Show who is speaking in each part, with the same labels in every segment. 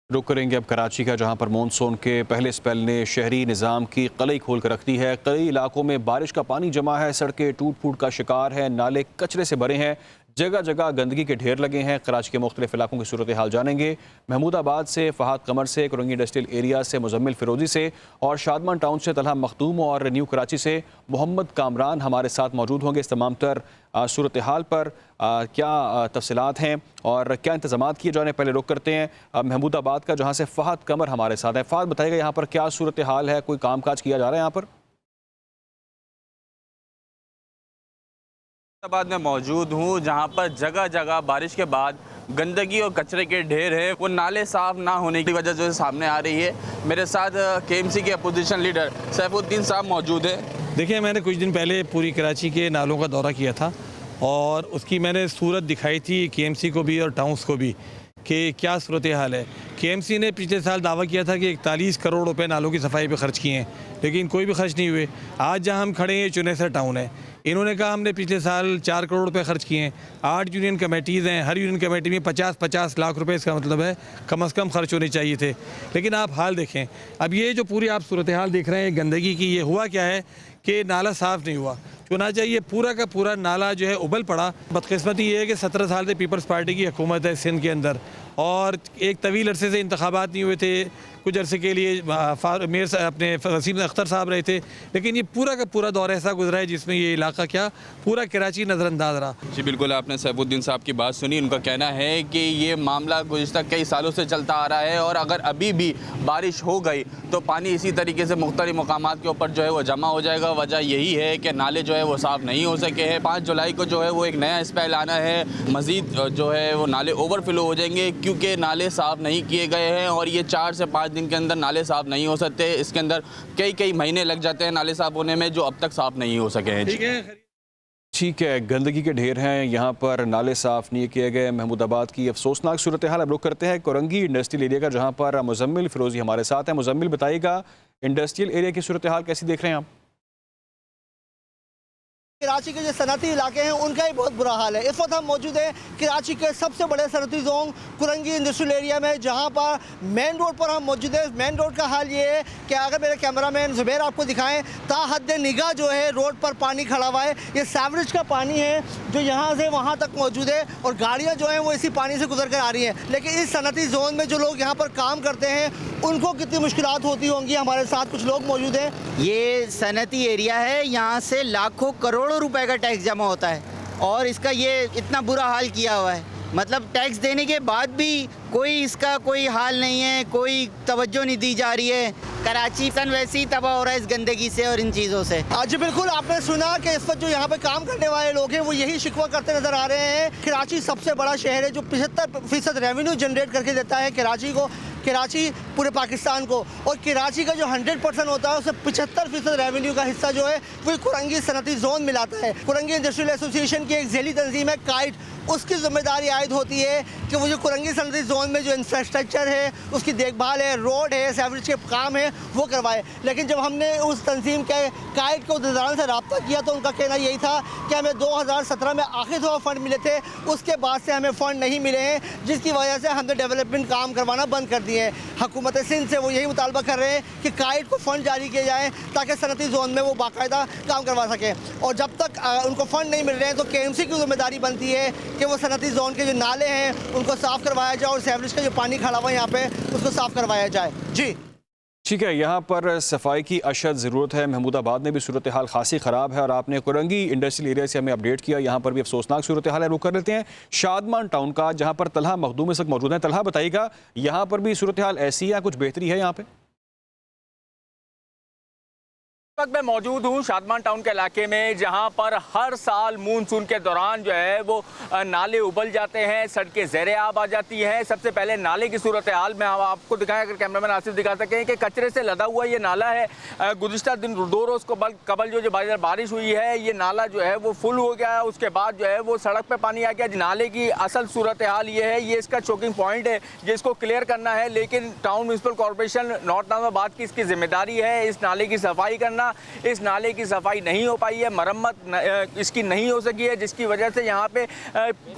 Speaker 1: रुक करेंगे अब कराची का, जहां पर मानसून के पहले स्पेल ने शहरी निज़ाम की कलई खोल कर रख दी है। कई इलाकों में बारिश का पानी जमा है, सड़कें टूट फूट का शिकार है, नाले कचरे से भरे हैं, जगह जगह गंदगी के ढेर लगे हैं। कराची के मुख्तलिफ इलाकों की सूरत हाल जानेंगे। महमूदाबाद से फ़हाद कमर से, कुरंगी इंडस्ट्रियल एरिया से मुजम्मिल फ़िरोज़ी से और शादमान टाउन से तलहा मखदूम और न्यू कराची से मोहम्मद कामरान हमारे साथ मौजूद होंगे। इस तमाम तर सूरत हाल पर क्या तफसीलात हैं और क्या इंतजाम किए जाने, पहले रुख करते हैं महमूदाबाद का, जहाँ से फ़हाद कमर हमारे साथ हैं। फ़हाद, बताइएगा यहाँ पर क्या सूरत हाल है, कोई काम काज किया जा रहा है यहाँ पर?
Speaker 2: बाद में मौजूद हूँ जहाँ पर जगह जगह बारिश के बाद गंदगी और कचरे के ढेर है, वो नाले साफ ना होने की वजह जो है सामने आ रही है। मेरे साथ केएमसी के अपोजिशन लीडर सैफुद्दीन साहब मौजूद हैं।
Speaker 3: देखिए, मैंने कुछ दिन पहले पूरी कराची के नालों का दौरा किया था और उसकी मैंने सूरत दिखाई थी केएमसी को भी और टाउन्स को भी कि क्या सूरत हाल है। केएमसी ने पिछले साल दावा किया था कि 41 करोड़ रुपए नालों की सफाई पे खर्च किए हैं, लेकिन कोई भी खर्च नहीं हुए। आज जहां हम खड़े हैं चुनेसर टाउन है, इन्होंने कहा हमने पिछले साल 4 करोड़ रुपए खर्च किए हैं। 8 यूनियन कमेटीज़ हैं, हर यूनियन कमेटी में 50-50 लाख रुपए, इसका मतलब है कम से कम खर्च होने चाहिए थे। लेकिन आप हाल देखें, अब ये जो पूरी आप सूरत हाल देख रहे हैं गंदगी की, ये हुआ क्या है कि नाला साफ़ नहीं हुआ। चुनाचा ये पूरा का पूरा नाला जो है उबल पड़ा। बदकिस्मती ये है कि 17 साल से पीपल्स पार्टी की हुकूमत है सिंध के अंदर और एक तवील अरसे से इंतखाबात नहीं हुए थे। कुछ अरसे के लिए मेयर अपने वसीम अख्तर साहब रहे थे, लेकिन ये पूरा का पूरा दौर ऐसा गुजरा है जिसमें ये इलाका क्या पूरा कराची नज़रअंदाज रहा।
Speaker 2: जी बिल्कुल, आपने सैफुद्दीन साहब की बात सुनी। उनका कहना है कि ये मामला गुज़िश्ता कई सालों से चलता आ रहा है और अगर अभी भी बारिश हो गई तो पानी इसी तरीके से मुख्तलिफ मकामात के ऊपर जो है वो जमा हो जाएगा। वजह यही है कि नाले जो है वो साफ़ नहीं हो सके हैं। 5 जुलाई को जो है वो एक नया स्पेल आना है, मज़ीद जो है वो नाले ओवरफ्लो हो जाएंगे क्योंकि नाले साफ़ नहीं किए गए हैं और ये 4 से 5 दिन के अंदर नाले साफ़ नहीं हो सकते। इसके अंदर कई महीने लग जाते हैं नाले साफ़ होने में, जो अब तक साफ़ नहीं हो सके हैं।
Speaker 1: ठीक है, गंदगी के ढेर हैं, यहाँ पर नाले साफ़ नहीं किए गए। महमूदाबाद की अफसोसनाक सूरत हाल अब रुख करते हैं कुरंगी इंडस्ट्रियल एरिया का, जहाँ पर मुजम्मिल फ़िरोज़ी हमारे साथ हैं। मुजम्मिल, बताइएगा इंडस्ट्रियल एरिया की सूरत हाल कैसी देख रहे हैं आप?
Speaker 4: कराची के जो सनती इलाके हैं उनका ही बहुत बुरा हाल है। इस वक्त हम मौजूद हैं कराची के सबसे बड़े सनती जोन कुरंगी इंडस्ट्रियल एरिया में, जहां पर मेन रोड पर हम मौजूद हैं। मेन रोड का हाल ये है कि अगर मेरे कैमरामैन ज़ुबैर आपको दिखाएं, ताहद निगाह जो है रोड पर पानी खड़ा हुआ है। ये सैवरेज का पानी है जो यहाँ से वहाँ तक मौजूद है और गाड़ियाँ जो हैं वो इसी पानी से गुजर कर आ रही हैं। लेकिन इस सनती जोन में जो लोग यहाँ पर काम करते हैं उनको कितनी मुश्किलात होती होंगी। हमारे साथ कुछ लोग मौजूद हैं।
Speaker 5: ये सनती एरिया है, यहाँ से लाखों करोड़ों रुपए का टैक्स जमा होता है और इसका ये इतना बुरा हाल किया हुआ है। मतलब टैक्स देने के बाद भी इसका कोई हाल नहीं है, कोई तवज्जो नहीं दी जा रही है। कराची सन वैसे ही तबाह हो रहा है इस गंदगी से और इन चीज़ों से।
Speaker 4: आज बिल्कुल आपने सुना कि इस वक्त जो यहाँ पे काम करने वाले लोग हैं वो यही शिकवा करते नजर आ रहे हैं। कराची सबसे बड़ा शहर है जो 75% रेवेन्यू जनरेट करके देता है कराची पूरे पाकिस्तान को, और कराची का जो 100% होता है उसे 75% रेवेन्यू का हिस्सा जो है वो कुरंगी सनती जोन मिलाता है। कुरंगी इंडस्ट्रियल एसोसिएशन की एक झेली तंजीम है काइट, उसकी जिम्मेदारी आयद होती है कि वो जो कुरंगी सनती जोन में जो इंफ्रास्ट्रक्चर है उसकी देखभाल है, रोड है, सेवरेज के काम है, वो करवाए। लेकिन जब हमने उस तंजीम के काइट को दौरान से रब्ता किया तो उनका कहना यही था कि हमें 2017 में आखिर दफ़ा फ़ंड मिले थे, उसके बाद से हमें फ़ंड नहीं मिले हैं, जिसकी वजह से हमने डेवलपमेंट काम करवाना बंद कर दिए हैं। हुकूमत सिंध से वो यही मुतालबा कर रहे हैं कि काइट को फ़ंड जारी किए जाएँ ताकि सनती जोन में वो बाकायदा काम करवा सकें। और जब तक उनको फ़ंड नहीं मिल रहे हैं तो केएमसी की जिम्मेदारी बनती है कि वो सनती जोन के जो नाले हैं उनको साफ़ करवाया जाए और सेवरेज का जो पानी खड़ा हुआ है यहाँ पे उसको साफ़ करवाया जाए। जी
Speaker 1: ठीक है, यहाँ पर सफाई की अशद ज़रूरत है। महमूदाबाद में भी सूरत हाल खासी ख़राब है और आपने कुरंगी इंडस्ट्रियल एरिया से हमें अपडेट किया, यहाँ पर भी अफसोसनाक सूरत हाल है। रुक कर लेते हैं शादमान टाउन का, जहाँ पर तलहा मखदूम इस वक्त मौजूद है। तलहा, बताइएगा यहाँ पर भी सूरत हाल ऐसी है, कुछ बेहतरी है यहाँ पे?
Speaker 6: वक्त मैं मौजूद हूँ शादमान टाउन के इलाके में, जहाँ पर हर साल मानसून के दौरान जो है वो नाले उबल जाते हैं, सड़कें ज़ेरे आब आ जाती हैं। सबसे पहले नाले की सूरत हाल में हम आपको दिखाएं, अगर कैमरामैन आसिफ दिखा सकें कि कचरे से लदा हुआ ये नाला है। गुज़िश्ता दिन 2 रोज़ को कबल जो बारिश हुई है, ये नाला जो है वो फुल हो गया। उसके बाद जो है वो सड़क पर पानी आ गया। नाले की असल सूरत हाल ये है, ये इसका चोकिंग पॉइंट है जिसको क्लियर करना है, लेकिन town municipal corporation north Nazimabad की इसकी जिम्मेदारी है इस नाले की सफाई करना। पुनः इस नाले की सफाई नहीं हो पाई है, मरम्मत इसकी नहीं हो सकी है, जिसकी वजह से यहाँ पे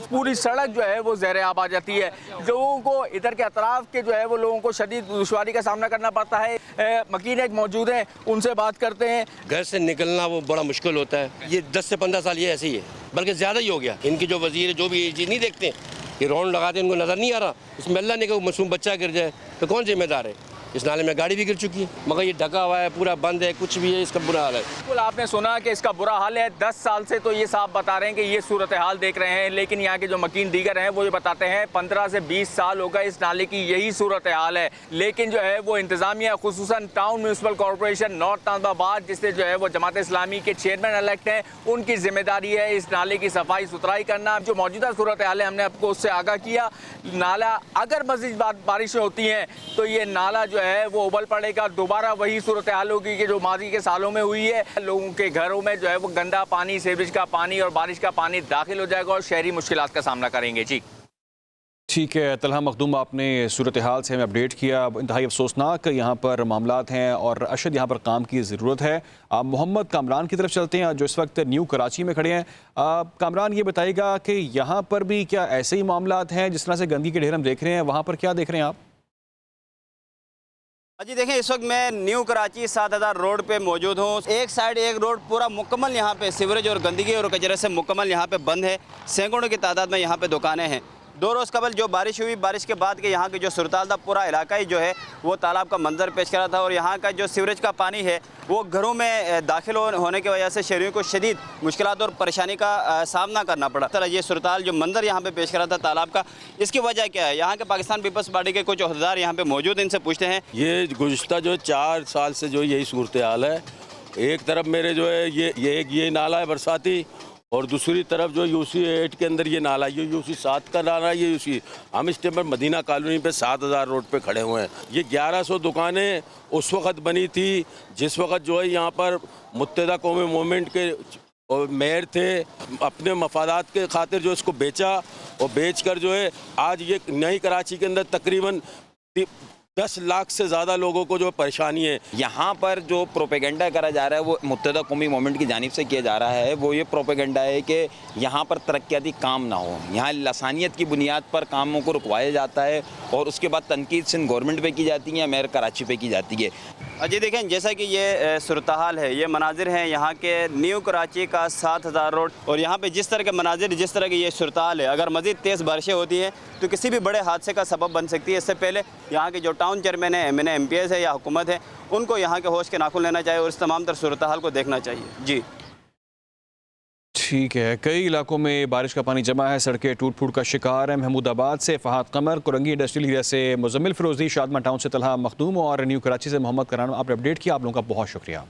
Speaker 6: पूरी सड़क जो है वो ज़ेरे आब आ जाती है। लोगों को इधर के अतराफ के जो है वो लोगों को शदीद दुश्वारी का सामना करना पड़ता है। मकीन एक मौजूद हैं, उनसे बात करते हैं।
Speaker 7: घर से निकलना वो बड़ा मुश्किल होता है। ये 10 से 15 साल ये ऐसे ही है, बल्कि ज़्यादा ही हो गया। इनके जो वजीर जो भी ये चीज़ नहीं देखते, ये राउंड लगाते उनको नज़र नहीं आ रहा, इसमें अल्लाह ने कोई मासूम बच्चा गिर जाए तो कौन जिम्मेदार है। इस नाले में गाड़ी भी गिर चुकी है, मगर ये ढका हुआ है, पूरा बंद है, कुछ भी है, इसका बुरा हाल है।
Speaker 6: बिल्कुल आपने सुना कि इसका बुरा हाल है। 10 साल से तो ये साहब बता रहे हैं कि ये सूरत हाल देख रहे हैं, लेकिन यहाँ के जो मकीन दीगर हैं वो ये बताते हैं 15 से 20 साल हो गए इस नाले की यही सूरत हाल है। लेकिन जो है वो इंतज़ामिया खुसूसन town municipal corporation north Nazimabad, जिससे जो है वो जमात इस्लामी के चेयरमैन इलेक्ट हैं, उनकी जिम्मेदारी है इस नाले की सफाई सुथराई करना। जो मौजूदा सूरत हाल है हमने आपको उससे आगाह किया। नाला अगर मज़ीद बारिशें होती हैं तो ये नाला जो है वो उबल पड़ेगा, दोबारा वही सूरत हाल होगी कि जो माजी के सालों में हुई है। लोगों के घरों में जो है वो गंदा पानी, सीवरेज का पानी और बारिश का पानी दाखिल हो जाएगा और शहरी मुश्किलात का सामना करेंगे। जी
Speaker 1: ठीक है, तलहा मखदूम, आपने सूरत हाल से हमें अपडेट किया। इंतहाई अफसोसनाक यहाँ पर मामलात हैं और अशद यहाँ पर काम की ज़रूरत है। आप मोहम्मद कामरान की तरफ चलते हैं जो इस वक्त न्यू कराची में खड़े हैं। कामरान, ये बताइएगा कि यहाँ पर भी क्या ऐसे ही मामलात हैं जिस तरह से गंदगी के ढेर हम देख रहे हैं, वहाँ पर क्या देख रहे हैं आप?
Speaker 5: जी देखें, इस वक्त मैं न्यू कराची 7000 रोड पे मौजूद हूँ। एक साइड एक रोड पूरा मुकम्मल यहाँ पे सीवरेज और गंदगी और कचरे से मुकम्मल यहाँ पे बंद है। सैकड़ों की तादाद में यहाँ पे दुकानें हैं। 2 रोज़ कबल जो बारिश हुई, बारिश के बाद के यहाँ की जो सूरत-ए-हाल था, पूरा इलाका ही जो है वो तालाब का मंजर पेश कर रहा था और यहाँ का जो सीवरेज का पानी है वो घरों में दाखिल होने की वजह से शहरियों को शदीद मुश्किलात और परेशानी का सामना करना पड़ा। तरह ये सूरत-ए-हाल जो मंजर यहाँ पे पेश कर रहा था तालाब का, इसकी वजह क्या है? यहाँ के पाकिस्तान पीपल्स पार्टी के कुछ अहदेदार यहाँ पे मौजूद, इनसे पूछते हैं।
Speaker 7: ये गुज़िश्ता जो 4 साल से जो यही सूरत हाल है। एक तरफ मेरे जो है ये नाला है बरसाती, और दूसरी तरफ जो यूसी 8 के अंदर ये नाला, ये यूसी 7 का नाला, ये यूसी हम इस टाइम पर मदीना कॉलोनी पे 7000 रोड पे खड़े हुए हैं। ये 1100 दुकानें उस वक़्त बनी थी जिस वक़्त जो है यहाँ पर मुत्तहिदा कौमी मूवमेंट के मेयर थे, अपने मफादात के खातिर जो इसको बेचा और बेच कर जो है आज ये नई कराची के अंदर तकरीबन 10 लाख से ज़्यादा लोगों को जो परेशानी है।
Speaker 8: यहाँ पर जो प्रोपेगेंडा करा जा रहा है वो मुत्तहिदा कौमी मूवमेंट की जानिब से किया जा रहा है। वो ये प्रोपेगेंडा है कि यहाँ पर तरक्याती काम ना हो, यहाँ लसानियत की बुनियाद पर कामों को रुकवाया जाता है और उसके बाद तनकीद सिंध गवर्नमेंट पे की जाती है या मेयर कराची पे की जाती है।
Speaker 5: अजी देखें, जैसा कि ये सूरत-ए-हाल है, ये मनाजिर हैं यहाँ के न्यू कराची का 7000 रोड, और यहाँ पे जिस तरह के मनाजिर, जिस तरह की ये सूरत-ए-हाल है, अगर मज़ीद तेज़ बारिशें होती हैं तो किसी भी बड़े हादसे का सबब बन सकती है। इससे पहले यहाँ के जो टाउन चेयरमैन है, MNA MPs है या हुकूमत है, उनको यहाँ के होश के नाखुन लेना चाहिए और इस तमाम तर सूरत-ए-हाल को देखना चाहिए। जी
Speaker 1: ठीक है, कई इलाकों में बारिश का पानी जमा है, सड़कें टूट फूट का शिकार है। महमूदाबाद से फहाद कमर, कुरंगी इंडस्ट्रियल एरिया से मुजम्मिल फिरोजी, शादमा टाउन से तलहा मखदूम और न्यू कराची से मोहम्मद करान, आपने अपडेट किया। आप लोगों का बहुत शुक्रिया।